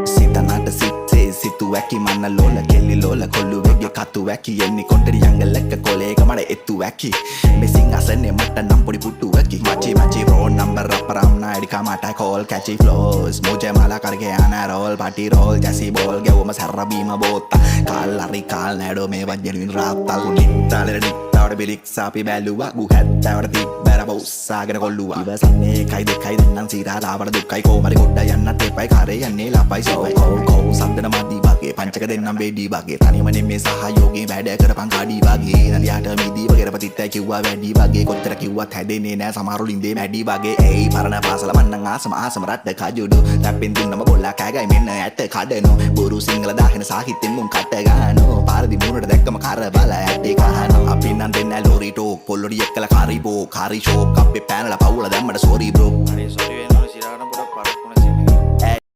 සිතනට සිත්තේ සිතු වැකි මන්න ලෝල කෙල්ලි ලෝල කොල්ලු වෙගේ කතු වැකි එන්නේ කොන්ටරි යංගලක කොලේක මඩ එත්තු වැකි මෙසින් අසන්නේ මට නම් පොඩි පුට්ටු වැකි මචි රෝල් නම්බර අපරම් නායිඩි කමට කෝල් කැචි ෆ්ලෝස් මුජේ මාලා කරගේ යන රෝල් පාටි රෝල් ජැසි බෝල් ගැවුම සැර බීම බෝත්තා කාල් හරි කාල් නෑඩෝ මේ වජ්ජලින් රාත්තල් නිත්තාලේ නිත්තාවට බිලික් සාපි බැලුවා ගු හැත්තවට තිබ්බර බොස්සාගෙන කොල්ලුවා ඉවසන්නේ එකයි දෙකයි දෙන්නම් සීරා ලාවට දුක්කයි කොමරි ගොඩ යන්නත් එපයි කරේ යන්නේ ලපයි සොයි කෝ සද්දන මදි වගේ පංචක දෙන්නම් වේඩි වගේ තනියම නෙමේ සහයෝගේ වැඩ කරපන් කාඩි වගේ නලියට මිදි වගේ රපතිත්තයි කිව්වා වැඩි වගේ කොච්චර කිව්වත් හැදෙන්නේ නෑ සමහරු ලින්දේ මැඩි වගේ ඒයි පරණ පාසල මන්නම් ආසම රට්ට කජුඩු රැප්පෙන් දුන්නම බොල්ලා කෑගයි මෙන්න ඇට කඩනෝ බොරු සිංහල දාගෙන සාහිත්‍යෙන් මුන් කට ගන්නෝ පාරදි මුණට දැක්කම කර බල ඇටේ කහනෝ අපි නම් දෙන්න ලෝරි ටෝක් පොල්ලොඩි එක්කලා කාරි බෝ කාරි ෂෝක් අපේ පැනලා පවුල දැම්මට සෝරි බ්‍රෝ අනේ සෝරි